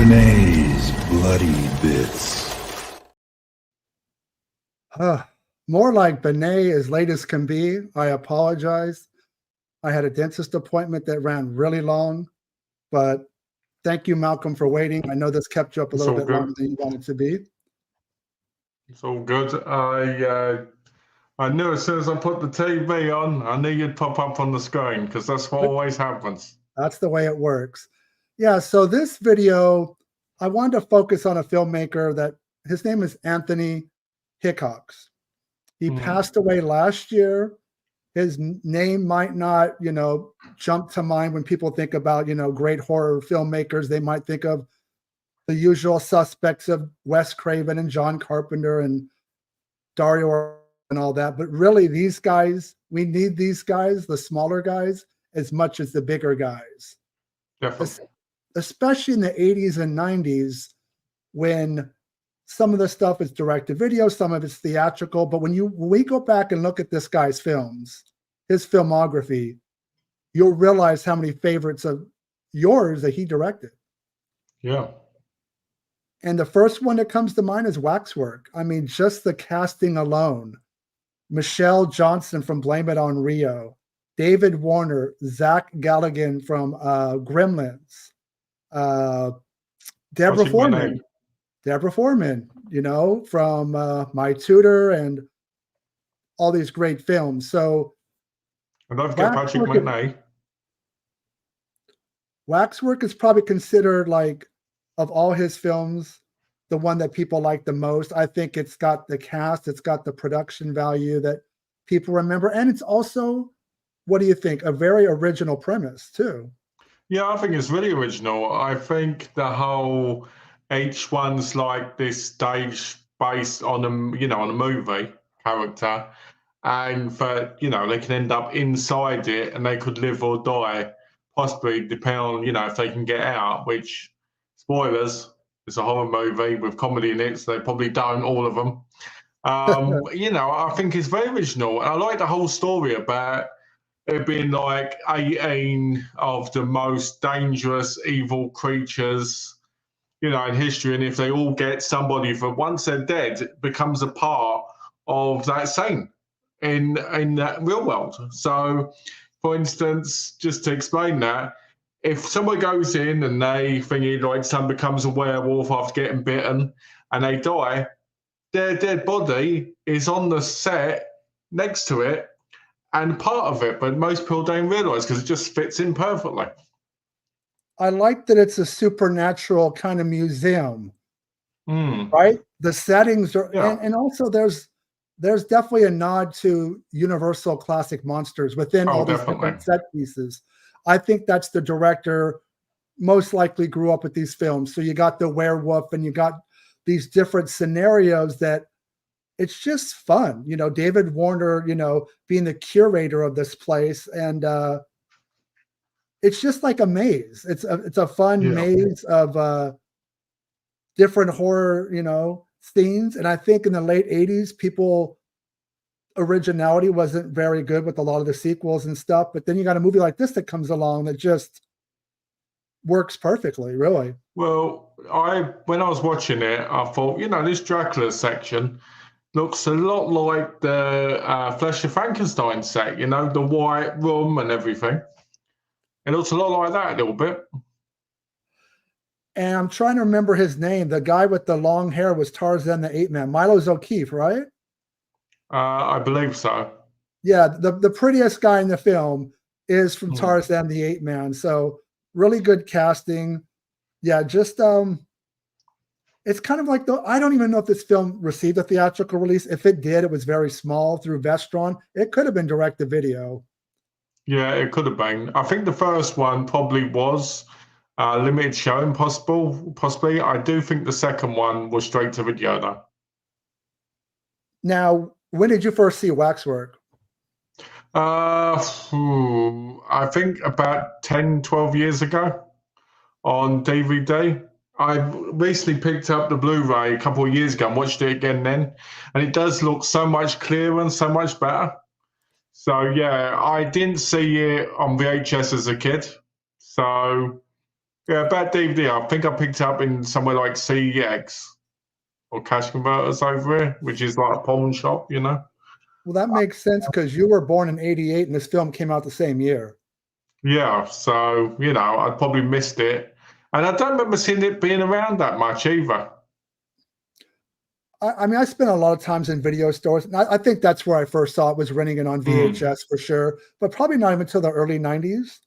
Bene's Bloody Bits. More like Bene as late as can be. I apologize. I had a dentist appointment that ran really long, but thank you, Malcolm, for waiting. I know this kept you up a little bit longer than you wanted to be. It's all good. I knew as soon as I put the TV on, I knew you'd pop up on the screen because that's what always happens. That's the way it works. Yeah, so this video, I wanted to focus on a filmmaker that his name is Anthony Hickox. He passed away last year. His name might not, jump to mind when people think about, great horror filmmakers. They might think of the usual suspects of Wes Craven and John Carpenter and Dario and all that. But really, these guys, we need these guys, the smaller guys, as much as the bigger guys. Definitely. Especially in the 80s and 90s, when some of the stuff is direct to video, some of it's theatrical. But when we go back and look at this guy's films, his filmography, you'll realize how many favorites of yours that he directed. Yeah. And the first one that comes to mind is WAXWORK. I mean, just the casting alone. Michelle Johnson from Blame It on Rio. David Warner, Zach Galligan from Gremlins. Deborah Foreman. Deborah Foreman, from My Tutor and all these great films. So, and don't forget Patrick McNay. WAXWORK is probably considered, like, of all his films, the one that people like the most. I think it's got the cast, it's got the production value that people remember, and it's also, what do you think, a very original premise too. Yeah, I think it's really original. I think the whole each one's like this stage based on on a movie character, and that they can end up inside it and they could live or die, possibly depending on if they can get out. Which, spoilers, it's a horror movie with comedy in it, so they probably don't, all of them. I think it's very original, and I like the whole story about it being like 18 of the most dangerous evil creatures in history, and if they all get somebody for once they're dead, it becomes a part of that scene in that real world. So, for instance, just to explain that, if someone goes in and they think like someone becomes a werewolf after getting bitten and they die, their dead body is on the set next to it and part of it, but most people don't realise because it just fits in perfectly. I like that it's a supernatural kind of museum, right? The settings are, and also there's definitely a nod to Universal classic monsters within all these different set pieces. I think that's the director most likely grew up with these films. So you got the werewolf and you got these different scenarios that it's just fun. David Warner, being the curator of this place, and it's just like a maze. It's a fun maze of different horror, scenes. And I think in the late 80s, originality wasn't very good with a lot of the sequels and stuff. But then you got a movie like this that comes along that just works perfectly, really. Well, when I was watching it, I thought, this Dracula section looks a lot like the Flesh of Frankenstein set, the white room and everything. It looks a lot like that a little bit. And I'm trying to remember his name. The guy with the long hair was Tarzan the Ape Man. Milos O'Keefe, right? I believe so. Yeah, the prettiest guy in the film is from Tarzan the Ape Man. So really good casting. Yeah, just it's kind of like I don't even know if this film received a theatrical release. If it did, it was very small through Vestron. It could have been direct to video. Yeah, it could have been. I think the first one probably was limited showing, possibly. I do think the second one was straight to video, though. Now, when did you first see WAXWORK? I think about 10, 12 years ago on DVD. I recently picked up the Blu-ray a couple of years ago and watched it again then. And it does look so much clearer and so much better. So, yeah, I didn't see it on VHS as a kid. So Yeah, bad DVD. I think I picked it up in somewhere like CX or Cash Converters over here, which is like a pawn shop, you know? Well, that makes sense because you were born in '88 and this film came out the same year. Yeah, so, you know, I probably missed it. And I don't remember seeing it being around that much either. I mean, I spent a lot of times in video stores, and I think that's where I first saw it, was renting it on VHS for sure, but probably not even until the early '90s.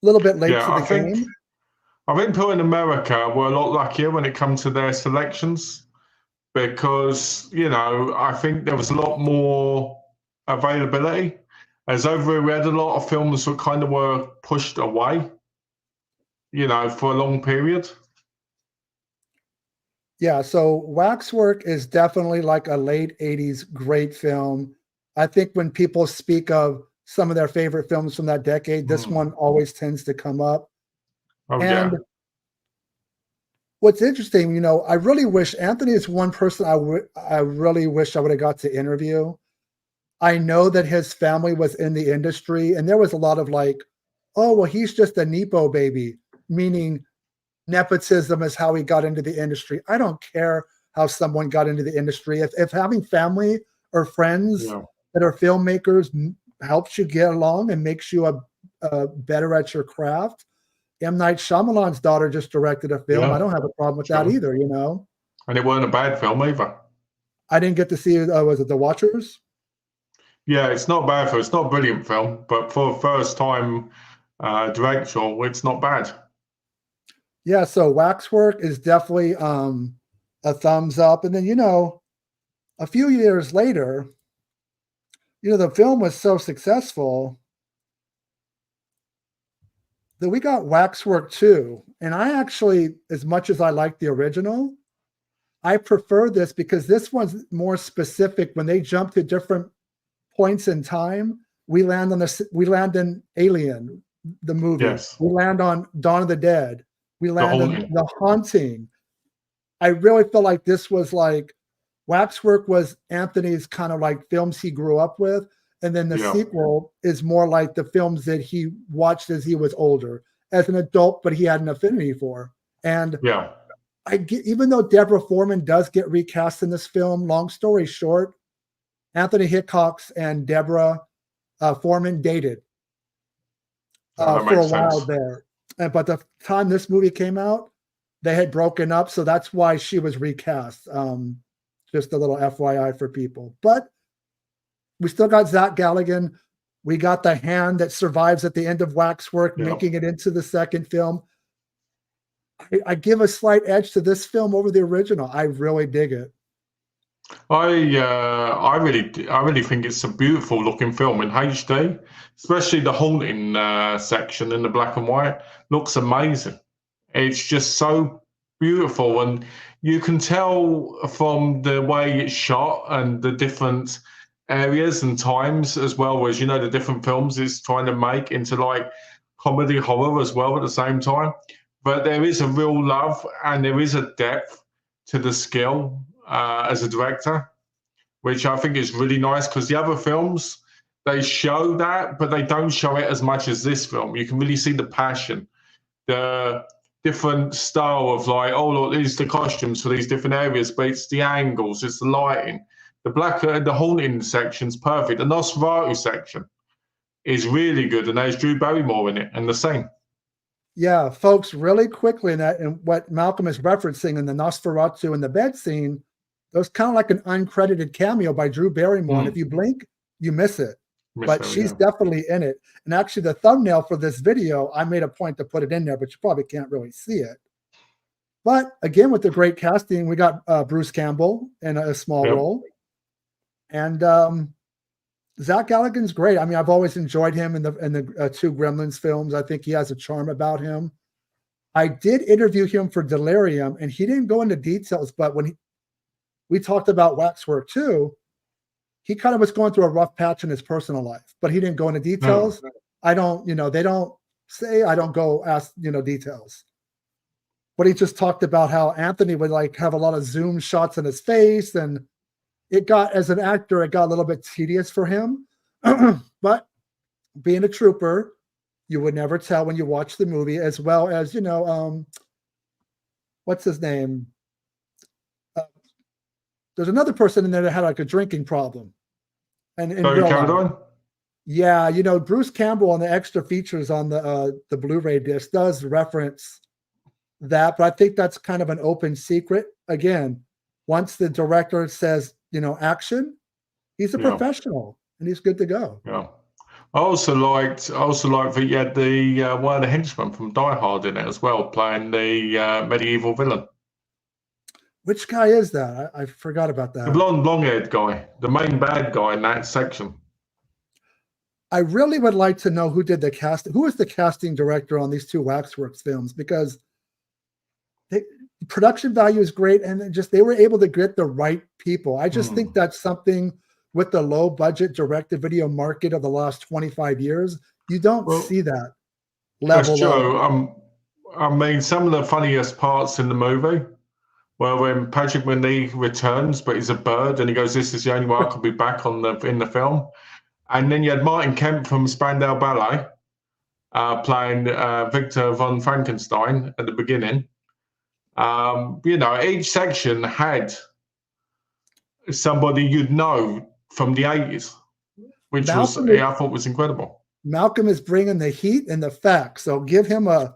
A little bit late to the game. I think people in America were a lot luckier when it comes to their selections because, you know, I think there was a lot more availability. As over here, we had a lot of films that kind of were pushed away, you know, for a long period. Yeah, so Waxwork is definitely like a late '80s great film. I think when people speak of some of their favorite films from that decade, this one always tends to come up. Oh, and yeah. What's interesting, you know, I really wish Anthony is one person I really wish I would have got to interview. I know that his family was in the industry, and there was a lot of like, oh, well, he's just a Nepo baby, meaning nepotism is how he got into the industry. I don't care how someone got into the industry. If having family or friends that are filmmakers helps you get along and makes you better at your craft. M. Night Shyamalan's daughter just directed a film. I don't have a problem with that either, you know. And it wasn't a bad film either. I didn't get to see it. Was it The Watchers? Yeah, it's not bad for. It's not a brilliant film, but for a first time director, it's not bad. Yeah, so Waxwork is definitely a thumbs up. And then, you know, a few years later, you know, the film was so successful that we got Waxwork 2. And I actually, as much as I like the original, I prefer this because this one's more specific. When they jump to different points in time, we land in Alien, the movie. Yes. We land on Dawn of the Dead. We land on The Haunting. I really feel like this was like Waxwork was Anthony's kind of like films he grew up with. And then the sequel is more like the films that he watched as he was older, as an adult, but he had an affinity for. And even though Deborah Foreman does get recast in this film, long story short, Anthony Hickox and Deborah Foreman dated for a while there. But the time this movie came out, they had broken up. So that's why she was recast. Just a little FYI for people. But we still got Zach Galligan. We got the hand that survives at the end of Waxwork, making it into the second film. I give a slight edge to this film over the original. I really dig it. I really think it's a beautiful looking film in HD, especially the haunting section in the black and white looks amazing. It's just so beautiful, and you can tell from the way it's shot and the different areas and times, as well as, you know, the different films it's trying to make into like comedy horror as well at the same time. But there is a real love and there is a depth to the skill as a director, which I think is really nice, because the other films, they show that, but they don't show it as much as this film. You can really see the passion, the different style of like, oh, look, these are the costumes for these different areas, but it's the angles, it's the lighting. The haunting section's perfect. The Nosferatu section is really good, and there's Drew Barrymore in it, and the same. Yeah, folks, really quickly, and what Malcolm is referencing in the Nosferatu and the bed scene, there's kind of like an uncredited cameo by Drew Barrymore. And if you blink, you miss it. But she's definitely in it. And actually, the thumbnail for this video, I made a point to put it in there, but you probably can't really see it. But again, with the great casting, we got Bruce Campbell in a small role. And Zach Galligan's great. I mean, I've always enjoyed him in the two Gremlins films. I think he has a charm about him. I did interview him for Delirium, and he didn't go into details, but when we talked about Waxwork too, he kind of was going through a rough patch in his personal life, but he didn't go into details. I don't, you know, they don't say, I don't go ask, you know, details. But he just talked about how Anthony would like have a lot of zoom shots in his face, and it got, as an actor, it got a little bit tedious for him. But being a trooper, You would never tell when you watch the movie, as well as, you know, what's his name? There's another person in there that had like a drinking problem. And in real life. Yeah, you know, Bruce Campbell on the extra features on the Blu-ray disc does reference that, but I think that's kind of an open secret. Again, once the director says, you know, action, he's a professional and he's good to go. Yeah. I also liked that you had the one of the henchmen from Die Hard in it as well, playing the medieval villain. Which guy is that? I forgot about that. The blonde-haired guy, the main bad guy in that section. I really would like to know who did the casting. Who is the casting director on these two Waxworks films? Because production value is great, and just they were able to get the right people. I just think that's something with the low budget direct-to-video market of the last 25 years. You don't see that level. That's true. I mean, some of the funniest parts in the movie were when Patrick Macnee returns, but he's a bird, and he goes, "This is the only way I could be back in the film." And then you had Martin Kemp from Spandau Ballet playing Victor von Frankenstein at the beginning. You know, each section had somebody you'd know from the 80s, which I thought was incredible. Malcolm is bringing the heat and the facts, so give him a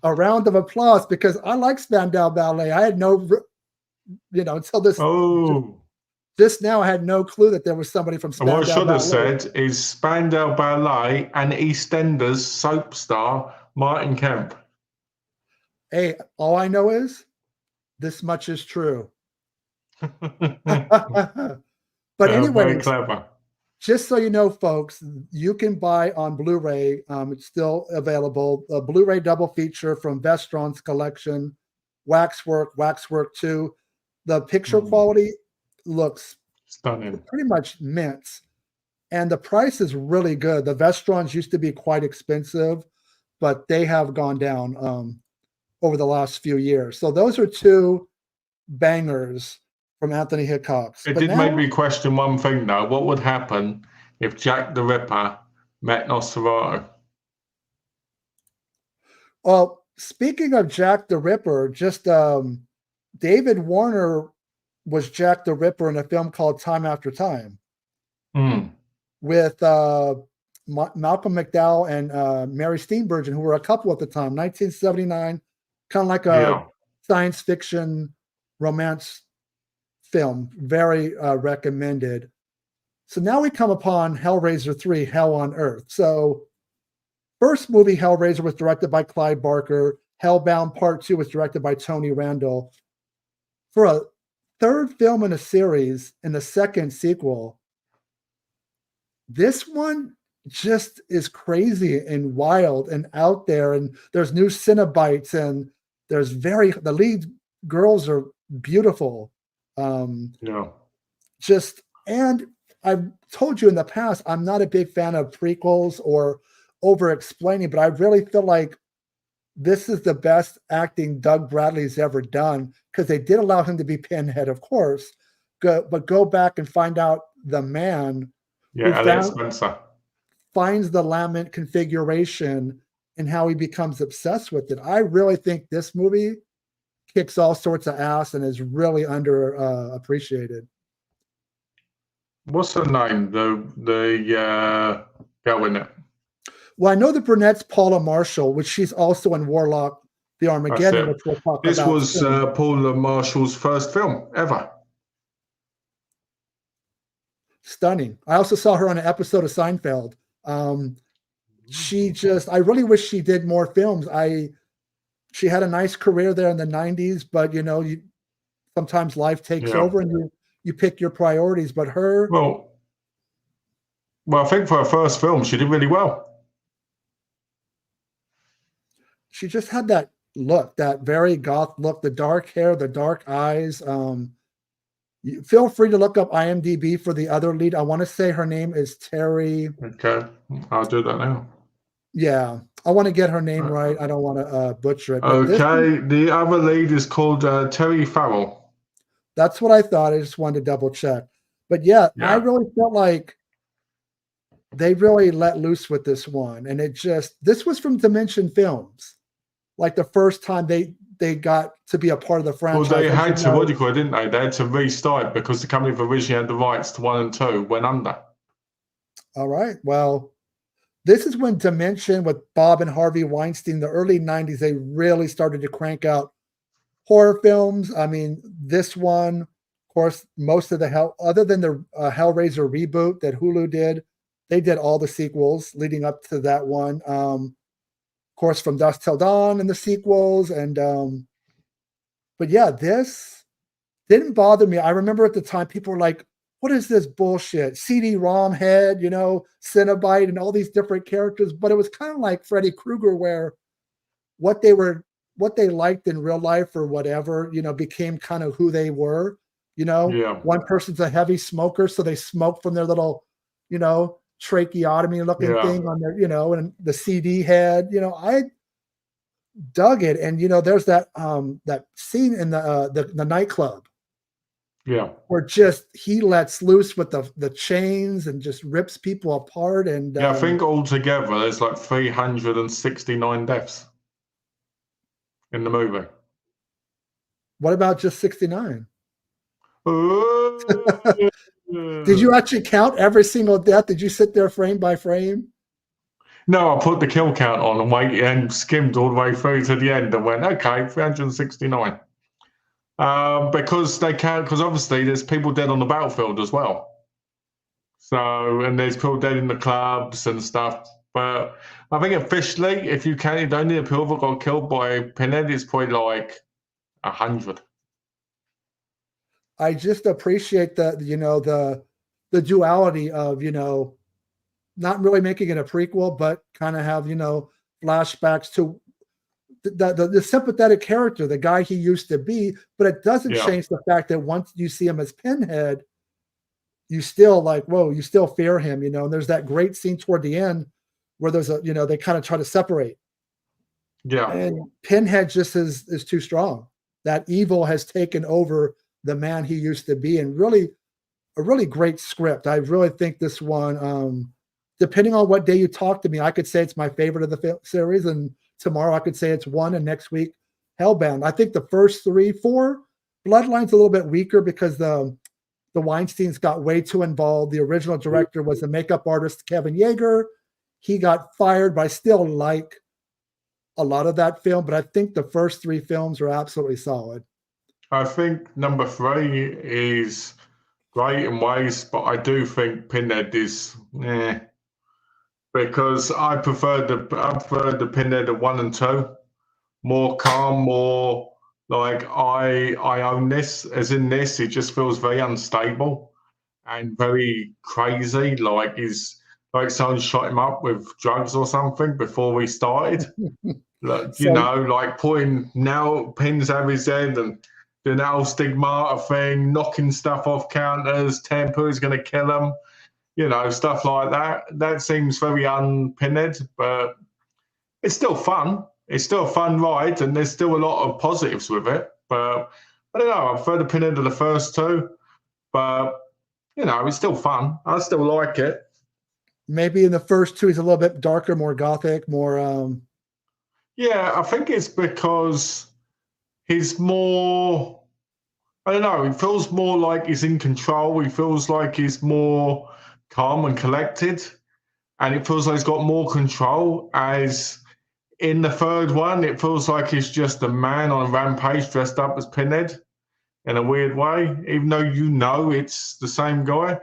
round of applause, because I like Spandau Ballet. I had no, you know, until this. Just now, I had no clue that there was somebody from Spandau Ballet. What I should have said is Spandau Ballet and EastEnders soap star Martin Kemp. Hey, all I know is this much is true. But anyway, very clever. Just so you know, folks, you can buy on Blu-ray. It's still available. A Blu-ray double feature from Vestron's collection, Waxwork, Waxwork 2. The picture quality looks stunning, pretty much mints, and the price is really good. The Vestrons used to be quite expensive, but they have gone down over the last few years. So those are two bangers from Anthony Hickox. It did make me question one thing, though. What would happen if Jack the Ripper met Nosferatu? Well, speaking of Jack the Ripper, just David Warner was Jack the Ripper in a film called Time After Time with Malcolm McDowell and Mary Steenburgen, who were a couple at the time, 1979, kind of like a science fiction romance film, very recommended. So now we come upon Hellraiser 3, Hell on Earth. So first movie, Hellraiser, was directed by Clive Barker. Hellbound Part 2 was directed by Tony Randall. For a third film in a series, in the second sequel, this one just is crazy and wild and out there, and there's new Cenobites, and there's the lead girls are beautiful. And I've told you in the past, I'm not a big fan of prequels or over explaining, but I really feel like this is the best acting Doug Bradley's ever done, because they did allow him to be Pinhead, of course, but go back and find out the man who finds the lament configuration and how he becomes obsessed with it. I really think this movie kicks all sorts of ass and is really under appreciated. What's her name? The girl in it. Well, I know the brunette's Paula Marshall, which she's also in Warlock, the Armageddon, which we'll talk about. This was Paula Marshall's first film ever. Stunning. I also saw her on an episode of Seinfeld. I really wish she did more films. She had a nice career there in the 90s, but you know, sometimes life takes over and you pick your priorities. But her, well, I think for her first film, she did really well. She just had that look, that very goth look, the dark hair, the dark eyes. Feel free to look up IMDb for the other lead. I want to say her name is Terry. Okay, I'll do that now. Yeah, I want to get her name right. I don't want to butcher it. Okay, the other lead is called Terry Farrell. That's what I thought. I just wanted to double check. But yeah, I really felt like they really let loose with this one. And this was from Dimension Films. Like the first time they got to be a part of the franchise. Well, they had to, what do you call it, didn't they? They had to restart because the company that originally had the rights to 1 and 2 went under. All right. Well, this is when Dimension with Bob and Harvey Weinstein, the early 90s, they really started to crank out horror films. I mean, this one, of course, most of other than the Hellraiser reboot that Hulu did, they did all the sequels leading up to that one. Of course, From Dusk Till Dawn and the sequels. And, but yeah, this didn't bother me. I remember at the time people were like, what is this bullshit? CD-ROM head, Cenobite and all these different characters. But it was kind of like Freddy Krueger, where what they liked in real life or whatever, became kind of who they were. Yeah. One person's a heavy smoker, so they smoke from their little, tracheotomy looking thing on their, and the CD head. I dug it. And there's that scene in the nightclub. Yeah. Where he lets loose with the chains and just rips people apart. And I think altogether there's like 369 deaths in the movie. What about just 69? Did you actually count every single death? Did you sit there frame by frame? No, I put the kill count on and skimmed all the way through to the end and went, okay, 369. Because obviously there's people dead on the battlefield as well. So, and there's people dead in the clubs and stuff. But I think officially, if you counted only the people that got killed by Pinhead, it's probably like 100. I just appreciate the duality of, not really making it a prequel, but kind of have, flashbacks to the sympathetic character, the guy he used to be, but it doesn't change the fact that once you see him as Pinhead, you still you still fear him, and there's that great scene toward the end where there's they kind of try to separate. Yeah. And Pinhead just is too strong. That evil has taken over the man he used to be, and a really great script. I really think this one, depending on what day you talk to me, I could say it's my favorite of the series, and tomorrow I could say it's 1, and next week Hellbound. I think the first 3, 4, Bloodline's a little bit weaker because the Weinsteins got way too involved. The original director was the makeup artist Kevin Yeager. He got fired, but I still like a lot of that film. But I think the first 3 films are absolutely solid. I think number 3 is great in ways, but I do think Pinhead is because I prefer the Pinhead of 1 and 2, more calm, more like I own this. As in this, it just feels very unstable and very crazy. Like someone shot him up with drugs or something before we started. Like, like putting nail pins over his head and doing that whole stigmata thing, knocking stuff off counters, Temper is going to kill him. Stuff like that. That seems very un-Pinhead, but it's still fun. It's still a fun ride, and there's still a lot of positives with it. But I don't know. I prefer the Pinhead of the first 2, but it's still fun. I still like it. Maybe in the first 2, he's a little bit darker, more gothic, more. Yeah, I think it's because he's more. I don't know. He feels more like he's in control. He feels like he's more calm and collected, and it feels like he's got more control. As in the third one, it feels like he's just a man on a rampage dressed up as Pinhead in a weird way, even though it's the same guy.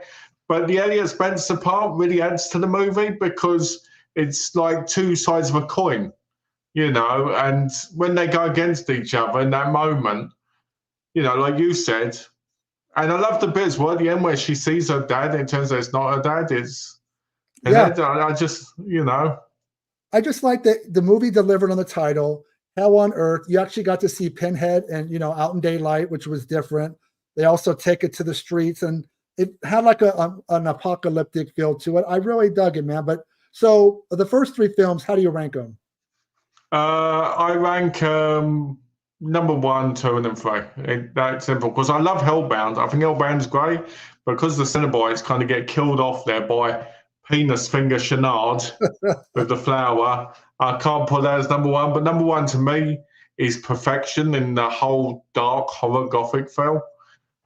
But the Elliot Spencer part really adds to the movie because it's like 2 sides of a coin, and when they go against each other in that moment, like you said. And I love the bit as well at the end where she sees her dad and it turns out it's not her dad. I just, I just like that the movie delivered on the title, Hell on Earth. You actually got to see Pinhead and, out in daylight, which was different. They also take it to the streets, and it had like an apocalyptic feel to it. I really dug it, man. But so the first 3 films, how do you rank them? I rank number 1, 2, and then 3. That's simple because I love Hellbound. I think Hellbound's great because the Cenobites kind of get killed off there by penis finger Chenard with the flower. I can't put that as number one, but number one to me is perfection in the whole dark horror gothic film.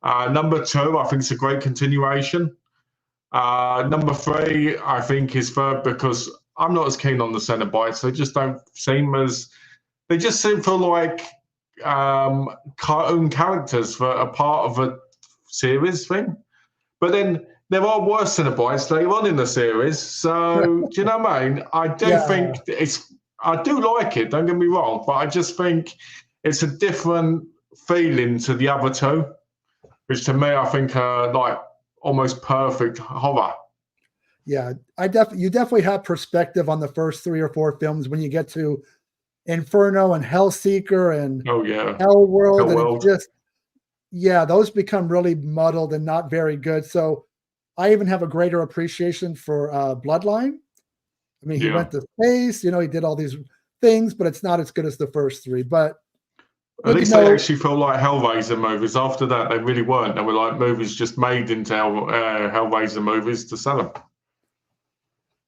Number two, I think it's a great continuation. Number three, I think is third because I'm not as keen on the Cenobites. They just don't seem as. They just seem feel like cartoon characters for a part of a series thing. But then there are worse Cenobites later on in the series. So do you know what I mean? I do think I do like it. Don't get me wrong, but I just think it's a different feeling to the other two, which to me I think are like almost perfect horror. Yeah, you definitely have perspective on the first 3 or 4 films when you get to Inferno and Hellseeker and Hellworld, and it's just those become really muddled and not very good. So I even have a greater appreciation for Bloodline. I mean, he went to space, he did all these things, but it's not as good as the first 3. But at least they actually felt like Hellraiser movies. After that, they really weren't. They were like movies just made into Hellraiser movies to sell them.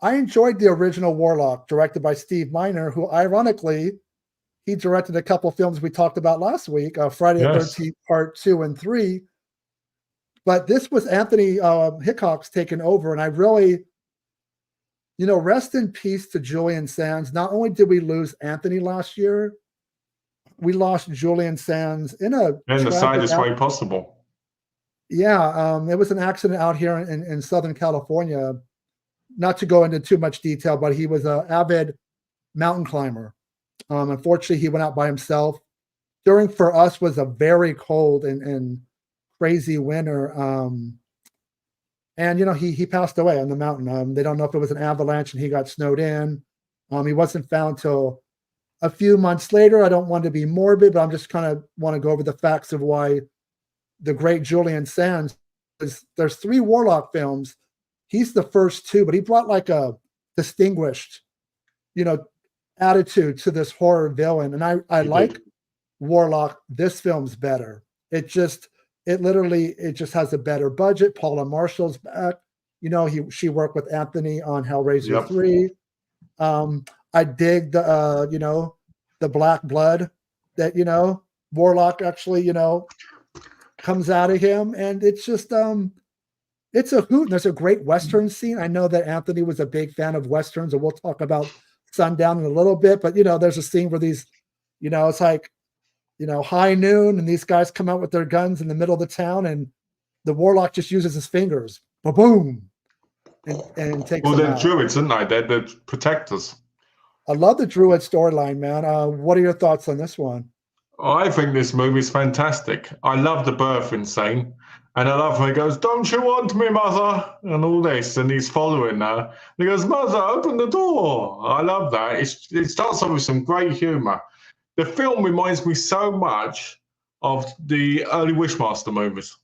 I enjoyed the original Warlock, directed by Steve Miner, who ironically, he directed a couple films we talked about last week, Friday the 13th, Part 2 and 3. But this was Anthony Hickox taking over, and I really, rest in peace to Julian Sands. Not only did we lose Anthony last year, we lost Julian Sands in the saddest way possible. Yeah, it was an accident out here in Southern California. Not to go into too much detail, but he was an avid mountain climber. Unfortunately, he went out by himself. For us, was a very cold and crazy winter. And he passed away on the mountain. They don't know if it was an avalanche and he got snowed in. He wasn't found till a few months later. I don't want to be morbid, but I'm just kind of want to go over the facts of why the great Julian Sands there's 3 Warlock films. He's the first 2, but he brought like a distinguished, attitude to this horror villain. And I like Warlock. This film's better. It just has a better budget. Paula Marshall's back. She worked with Anthony on Hellraiser 3. I dig the black blood that, Warlock actually, comes out of him. And it's just, it's a hoot. And there's a great Western scene. I know that Anthony was a big fan of Westerns, and we'll talk about Sundown in a little bit. But, there's a scene where these, it's like, high noon, and these guys come out with their guns in the middle of the town, and the Warlock just uses his fingers. Ba-boom! And takes them they're out. druids, aren't they? They're the protectors. I love the druid storyline, man. What are your thoughts on this one? I think this movie is fantastic. I love the birthing scene. And I love when he goes, "Don't you want me, mother?" and all this, and he's following her. And he goes, "Mother, open the door." I love that. It starts off with some great humour. The film reminds me so much of the early Wishmaster movies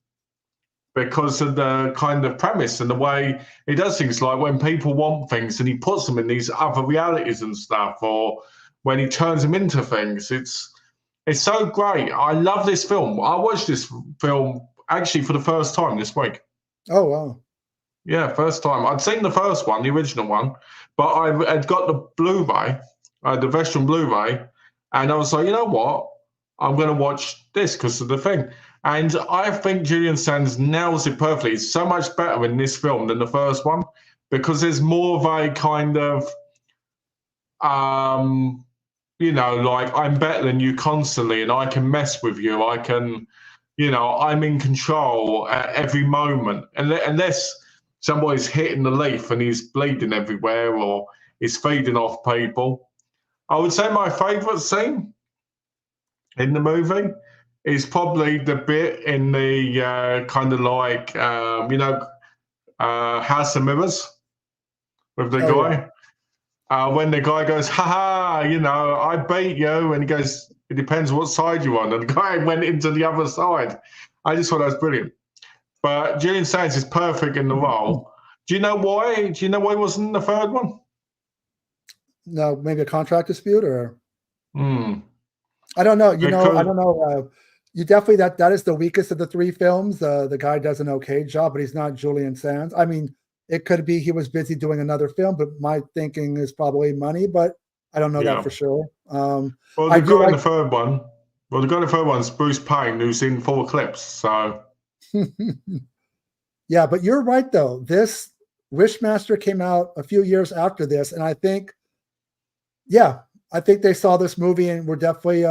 because of the kind of premise and the way he does things, like when people want things and he puts them in these other realities and stuff, or when he turns them into things. It's so great. I love this film. I watched this film actually for the first time this week. Oh, wow. Yeah, first time. I'd seen the first one, the original one, but I had got the Blu-ray, the Vestron Blu-ray, and I was like, you know what? I'm going to watch this because of the thing. And I think Julian Sands nails it perfectly. It's so much better in this film than the first one because there's more of a kind of, like I'm better than you constantly and I can mess with you. I can... I'm in control at every moment. Unless somebody's hitting the leaf and he's bleeding everywhere or is feeding off people. I would say my favourite scene in the movie is probably the bit in the kind of like, House of Mirrors with the guy. Yeah. When the guy goes, "Ha ha, I beat you," and he goes, "It depends what side you're on." And the guy went into the other side. I just thought that was brilliant. But Julian Sands is perfect in the role. Do you know why? Do you know why he wasn't in the third one? No, maybe a contract dispute or? I don't know. I don't know. You definitely, that is the weakest of the 3 films. The guy does an okay job, but he's not Julian Sands. I mean, It could be he was busy doing another film, but my thinking is probably money, but I don't know that for sure. Well, the guy in the third one, the guy in the third one's Bruce Payne, who's in full Eclipse, so. Yeah, but you're right, though. This Wishmaster came out a few years after this, and I think, I think they saw this movie and were definitely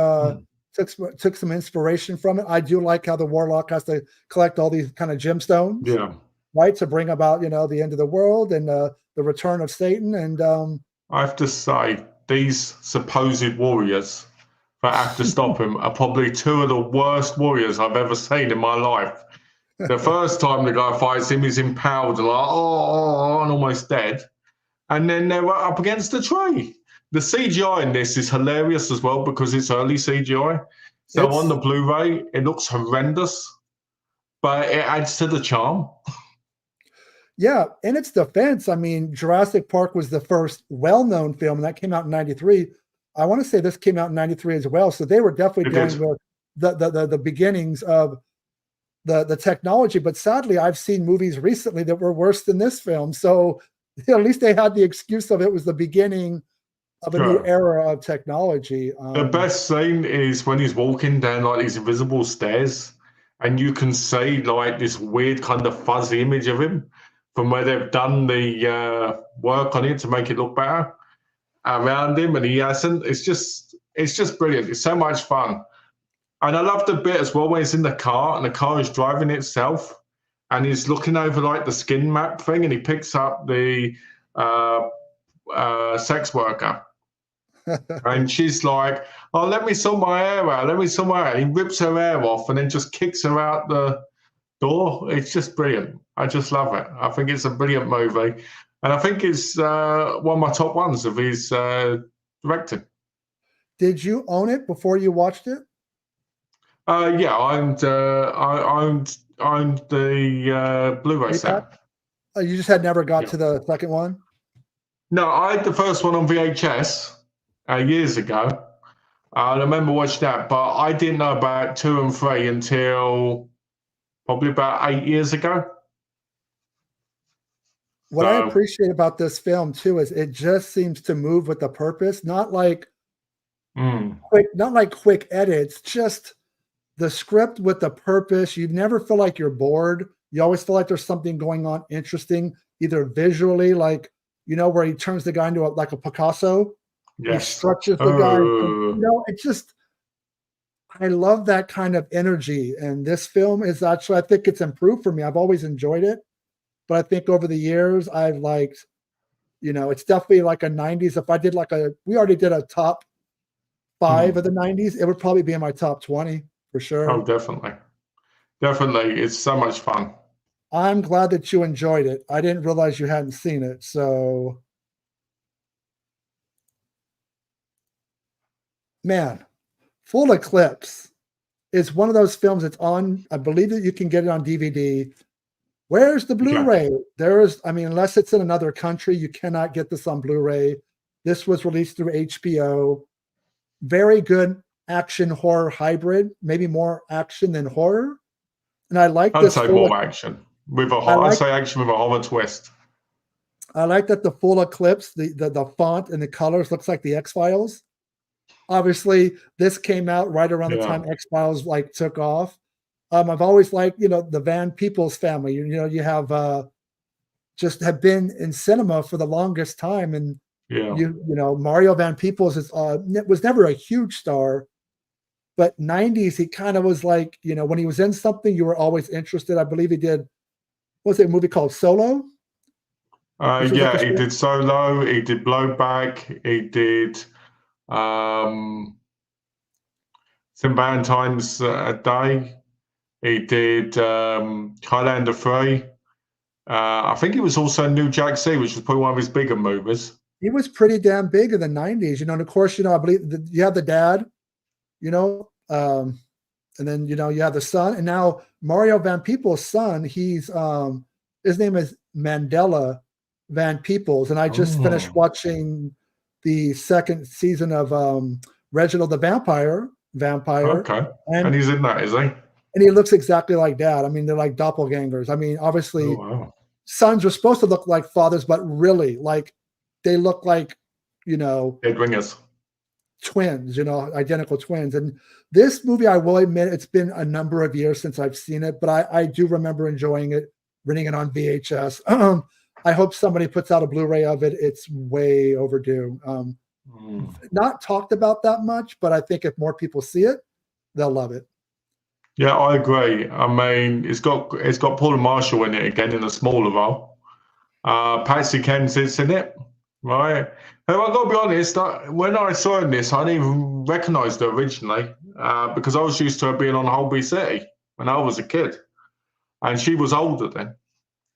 took some inspiration from it. I do like how the Warlock has to collect all these kind of gemstones, right, to bring about, you know, the end of the world and the return of Satan. And I have to say, these supposed warriors that have to stop him are probably two of the worst warriors I've ever seen in my life. The first time the guy fights him, he's impaled, like, and almost dead. And then they're up against a tree. The CGI in this is hilarious as well because it's early CGI. So on the Blu-ray, it looks horrendous, but it adds to the charm. Yeah, in its defense, I mean, Jurassic Park was the first well-known film, and that came out in '93. I want to say this came out in '93 as well. So they were definitely dealing with the beginnings of the technology. But sadly, I've seen movies recently that were worse than this film. So at least they had the excuse of it was the beginning of a new era of technology. The best scene is when he's walking down like these invisible stairs, and you can see like this weird kind of fuzzy image of him from where they've done the work on it to make it look better around him, and he hasn't. It's just brilliant. It's so much fun. And I love the bit as well when he's in the car and the car is driving itself and he's looking over like the skin map thing and he picks up the sex worker. And she's like, oh, let me sort my hair out. Let me sort my hair. And he rips her hair off and then just kicks her out the door. It's just brilliant. I just love it. I think it's a brilliant movie. And I think it's one of my top ones of his directing. Did you own it before you watched it? Yeah, I owned the Blu-ray set. You just had never got to the second one? No, I had the first one on VHS years ago. I remember watching that, but I didn't know about 2 and 3 until probably about 8 years ago. What I appreciate about this film too is it just seems to move with a purpose, not like quick edits, just the script with the purpose. You never feel like you're bored. You always feel like there's something going on interesting, either visually, like, you know, where he turns the guy into like a Picasso. Yes. He stretches the guy. You know, it just, I love that kind of energy. And this film is actually, I think it's improved for me. I've always enjoyed it. But I think over the years, I've liked, you know, it's definitely like a 90s. If I did like we already did a top 5 of the 90s, it would probably be in my top 20 for sure. Oh, definitely. Definitely. It's so much fun. I'm glad that you enjoyed it. I didn't realize you hadn't seen it. So, man, Full Eclipse is one of those films that's on, I believe that you can get it on DVD. Where's the Blu-ray? There is, I mean, unless it's in another country, you cannot get this on Blu-ray. This was released through HBO. Very good action horror hybrid, maybe more action than horror. And I like this. I'd say more action with I'd say action with a horror twist. I like that the Full Eclipse, the font and the colors looks like the X-Files. Obviously, this came out right around the time X-Files like took off. I've always liked, you know, the Van Peebles family. You know, you have just have been in cinema for the longest time, and you know, Mario Van Peebles was never a huge star, but '90s he kind of was like, you know, when he was in something, you were always interested. I believe he did. What was it, a movie called Solo? Yeah, he did Solo. He did Blowback. He did St. Valentine's Day. He did Highlander 3. I think he was also in New Jack Sea, which was probably one of his bigger movies. He was pretty damn big in the '90s, you know. And of course, you know, I believe you have the dad, you know, and then, you know, you have the son, and now Mario Van Peebles' son. He's his name is Mandela Van Peebles, and I just finished watching the 2nd season of Reginald the Vampire. Okay, and he's in that, is he? And he looks exactly like Dad. I mean, they're like doppelgangers. I mean, obviously, sons are supposed to look like fathers, but really, like, they look like, dead ringers, twins, identical twins. And this movie, I will admit, it's been a number of years since I've seen it, but I do remember enjoying it, renting it on VHS. I hope somebody puts out a Blu-ray of it. It's way overdue. Not talked about that much, but I think if more people see it, they'll love it. Yeah, I agree. I mean, it's got Paula Marshall in it again in a smaller role. Patsy Kensit's in it, right? And I've got to be honest, when I saw this, I didn't even recognise her originally because I was used to her being on Holby City when I was a kid, and she was older then.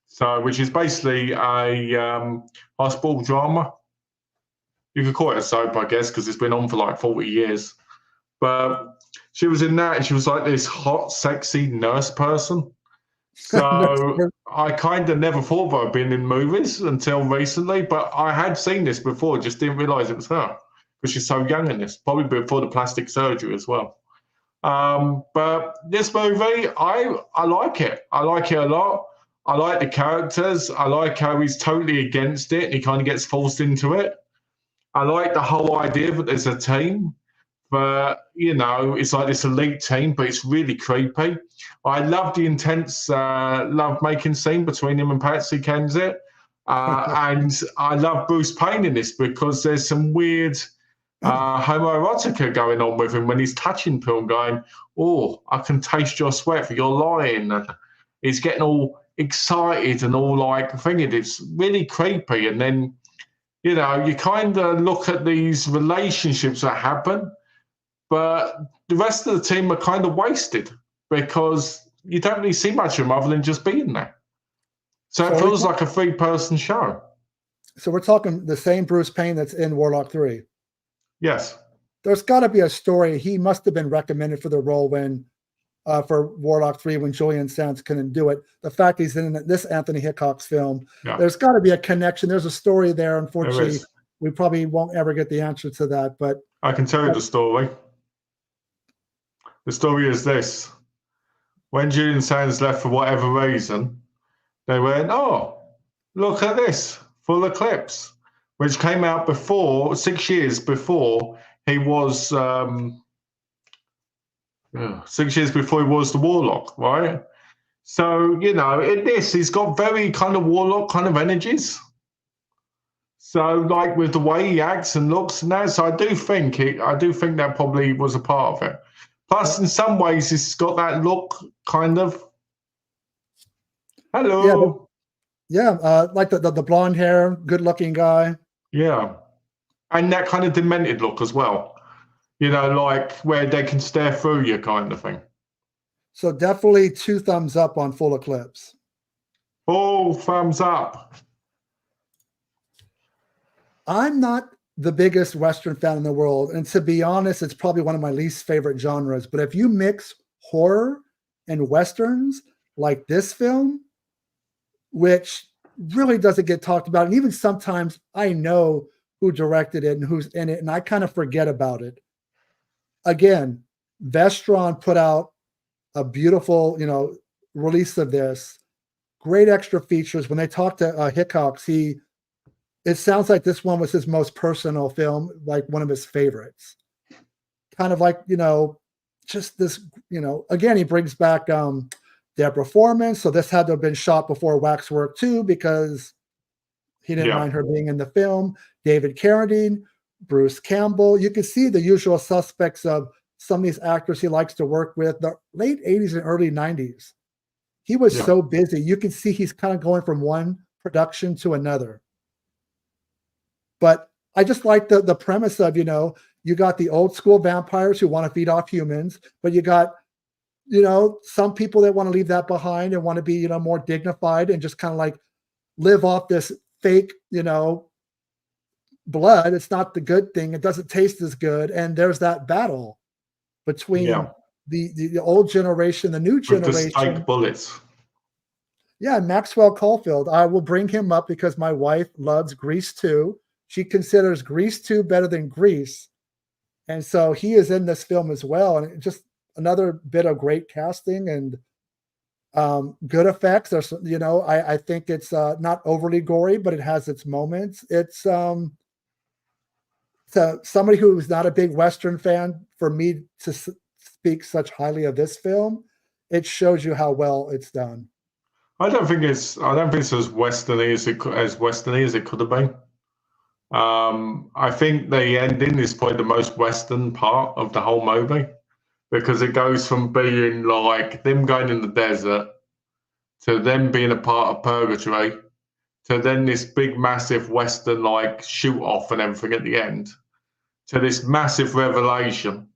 So, which is basically a hospital drama. You could call it a soap, I guess, because it's been on for like 40 years. But she was in that, and she was like this hot, sexy nurse person. So I kind of never thought of her being in movies until recently, but I had seen this before, just didn't realise it was her because she's so young in this, probably before the plastic surgery as well. But this movie, I like it. I like it a lot. I like the characters. I like how he's totally against it. He kind of gets forced into it. I like the whole idea that there's a team, but, it's like this elite team, but it's really creepy. I love the intense love-making scene between him and Patsy Kensit. And I love Bruce Payne in this because there's some weird homoerotica going on with him when he's touching Pill going, oh, I can taste your sweat for your lying. And he's getting all excited and all like thinking it's really creepy. And then, you kind of look at these relationships that happen, but the rest of the team are kind of wasted because you don't really see much of them other than just being there. So it feels like a three-person show. So we're talking the same Bruce Payne that's in Warlock 3. Yes. There's got to be a story. He must have been recommended for the role for Warlock 3 when Julian Sands couldn't do it. The fact he's in this Anthony Hickox film, there's got to be a connection. There's a story there. Unfortunately, we probably won't ever get the answer to that. But I can tell you the story. The story is this. When Julian Sands left for whatever reason, they went, oh, look at this, Full Eclipse, which came out 6 years before he was 6 years before he was the Warlock, right? So, in this, he's got very kind of Warlock kind of energies. So, like with the way he acts and looks and that, so I do think that probably was a part of it. Plus, in some ways, he's got that look kind of. Hello. Like the blonde hair, good-looking guy. Yeah, and that kind of demented look as well. Like where they can stare through you kind of thing. So definitely 2 thumbs up on Full Eclipse. Full thumbs up. I'm not the biggest Western fan in the world. And to be honest, it's probably one of my least favorite genres. But if you mix horror and Westerns like this film, which really doesn't get talked about, and even sometimes I know who directed it and who's in it, and I kind of forget about it. Again, Vestron put out a beautiful, release of this. Great extra features. When they talked to Hickox, it sounds like this one was his most personal film, like one of his favorites. Kind of like, just this, again, he brings back Deborah Foreman. So this had to have been shot before Waxwork too, because he didn't mind her being in the film. David Carradine, Bruce Campbell. You can see the usual suspects of some of these actors he likes to work with. The late 80s and early 90s. He was so busy. You can see he's kind of going from one production to another. But I just like the premise of, you got the old school vampires who want to feed off humans, but you got, some people that want to leave that behind and want to be, more dignified and just kind of like live off this fake, blood. It's not the good thing. It doesn't taste as good. And there's that battle between the old generation, the new generation. With the spike bullets. Yeah, Maxwell Caulfield. I will bring him up because my wife loves Grease 2. She considers Grease 2 better than Grease. And so he is in this film as well. And just another bit of great casting. And Good effects. There's, you know, I think it's not overly gory, but it has its moments. It's so somebody who's not a big Western fan, for me to speak such highly of this film, it shows you how well it's done. I don't think it's as westerny as it could have been. I think the ending is probably the most Western part of the whole movie, because it goes from being like them going in the desert to them being a part of purgatory to then this big, massive Western like shoot off and everything at the end to this massive revelation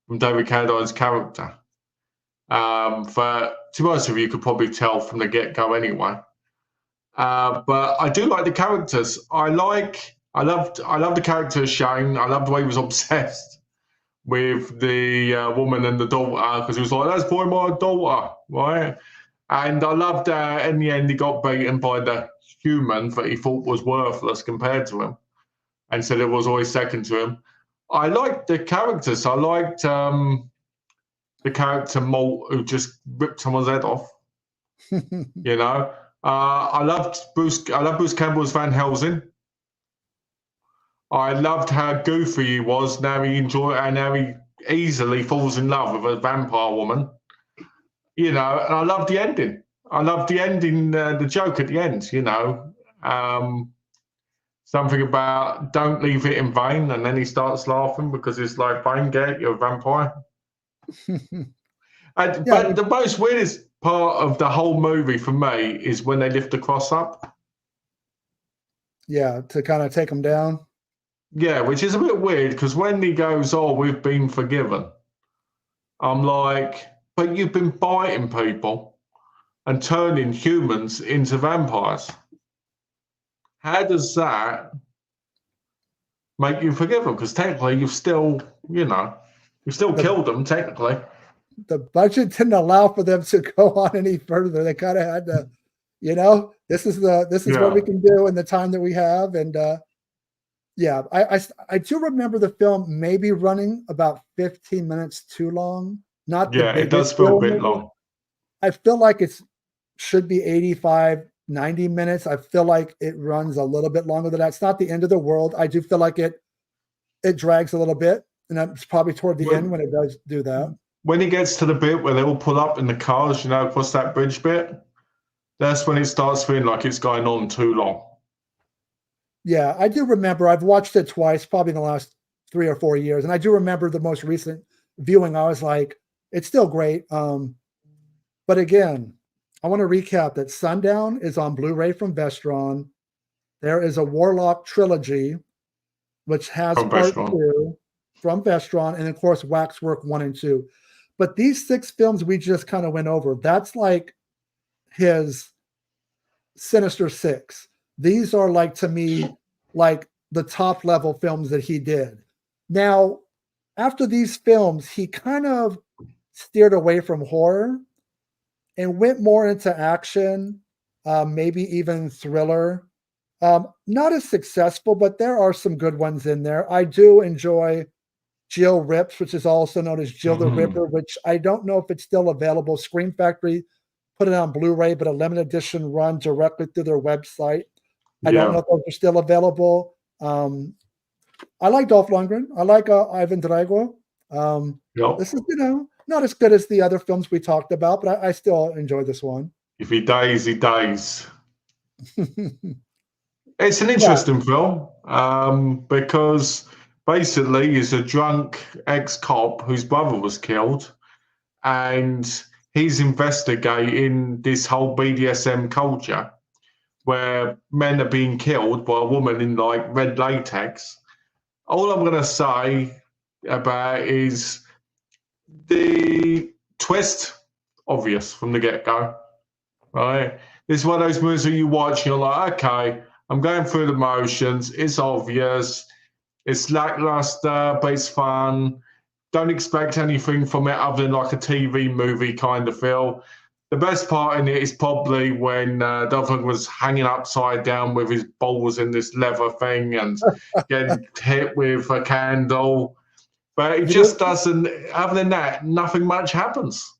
from David Carradine's character. To be honest with you, you could probably tell from the get-go anyway. But I do like the characters. I love the character of Shane. I love the way he was obsessed with the woman and the daughter, because he was like, that's probably my daughter, right? And I loved in the end he got beaten by the human that he thought was worthless compared to him, and said it was always second to him. I liked the characters. I liked the character Malt, who just ripped someone's head off. You know, I loved Bruce Campbell as Van Helsing. I loved how goofy he was. Now he easily falls in love with a vampire woman. You know, and I loved the ending. The joke at the end, you know. Something about don't leave it in vain, and then he starts laughing because it's like, vain, get you're a vampire. But the most weirdest part of the whole movie for me is when they lift the cross up. Yeah, to kind of take them down. Yeah, which is a bit weird, because when he goes, oh, we've been forgiven, I'm like, but you've been biting people and turning humans into vampires. How does that make you forgiven? Because technically you've still, killed them, technically. The budget didn't allow for them to go on any further. They kind of had to, you know, this is what we can do in the time that we have. And yeah, I do remember the film maybe running about 15 minutes too long. It does feel a bit long. I feel like it should be 85, 90 minutes. I feel like it runs a little bit longer than that. It's not the end of the world. I do feel like it drags a little bit, and that's probably toward the end when it does do that. When it gets to the bit where they all pull up in the cars, you know, across that bridge bit, that's when it starts feeling like it's going on too long. Yeah, I do remember. I've watched it twice, probably in the last 3 or 4 years, and I do remember the most recent viewing. I was like, it's still great. But again, I want to recap that Sundown is on Blu-ray from Vestron. There is a Warlock trilogy, which has part 2 from Vestron, and of course, Waxwork 1 and 2. But these 6 films we just kind of went over, that's like his Sinister 6. These are like, to me, like the top level films that he did. Now, after these films, he kind of steered away from horror and went more into action, maybe even thriller. Not as successful, but there are some good ones in there. I do enjoy Jill Rips, which is also known as Jill the Ripper, which I don't know if it's still available. Scream Factory put it on Blu-ray, but a limited edition run directly through their website. I don't know if those are still available. I like Dolph Lundgren. I like Ivan Drago. This is, not as good as the other films we talked about, but I still enjoy this one. If he dies, he dies. It's an interesting film because basically he's a drunk ex-cop whose brother was killed, and he's investigating this whole BDSM culture where men are being killed by a woman in like red latex. All I'm going to say about is the twist, obvious from the get-go, right? It's one of those movies that you watch and you're like, okay, I'm going through the motions. It's obvious. It's lackluster, but it's fun. Don't expect anything from it other than like a TV movie kind of feel. The best part in it is probably when Dolph Lundgren was hanging upside down with his balls in this leather thing and getting hit with a candle. But it just doesn't, other than that, nothing much happens.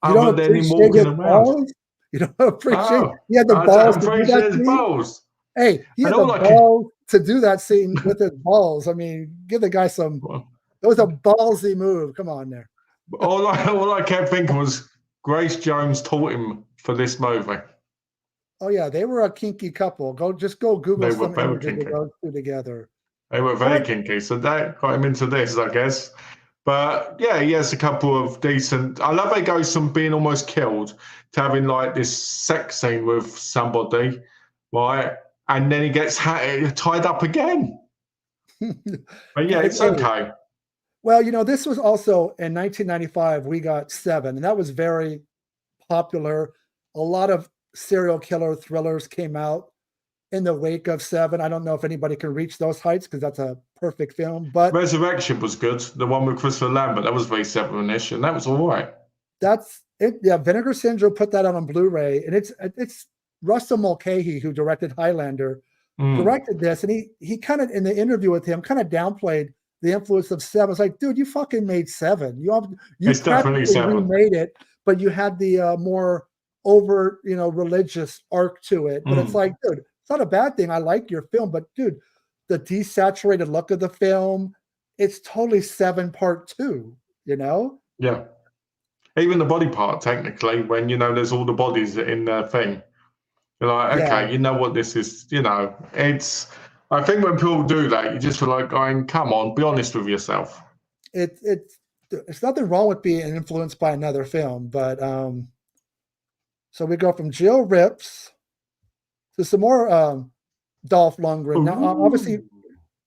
You don't other than him appreciate walking his around. balls? You don't appreciate Oh, he had the I balls don't to do appreciate that his scene? balls. Hey, he had And the all I balls to do that scene with his balls. I mean, give the guy some. It was a ballsy move. Come on there. all I kept thinking was Grace Jones taught him for this movie. Oh yeah, they were a kinky couple. Just go Google They were some very images of kinky. those two together. They were very kinky, so that got him into this, I guess. But yeah, he has a couple of decent. I love how he goes from being almost killed to having like this sex scene with somebody, right? And then he gets tied up again. But yeah, it's okay. Well, you know, this was also in 1995. We got Seven, and that was very popular. A lot of serial killer thrillers came out in the wake of Seven. I don't know if anybody can reach those heights because that's a perfect film. But Resurrection was good. The one with Christopher Lambert, that was very Seven-ish, and that was all right. That's it. Yeah, Vinegar Syndrome put that out on Blu-ray, and it's Russell Mulcahy, who directed Highlander, directed this, and he kind of, in the interview with him, kind of downplayed the influence of Seven. It's like, dude, you fucking made Seven. You It's definitely Seven. remade it, but you had the more overt, you know, religious arc to it. But it's like, dude, it's not a bad thing. I like your film, but dude, the desaturated look of the film, it's totally Seven Part 2, you know? Yeah. Even the body part, technically, when, you know, there's all the bodies in the thing. You're like, okay, Yeah. you know what this is, you know, it's, I think when people do that, you just feel like going, come on, be honest with yourself. It's nothing wrong with being influenced by another film, but so we go from Jill Rips to some more Dolph Lundgren. Now, obviously,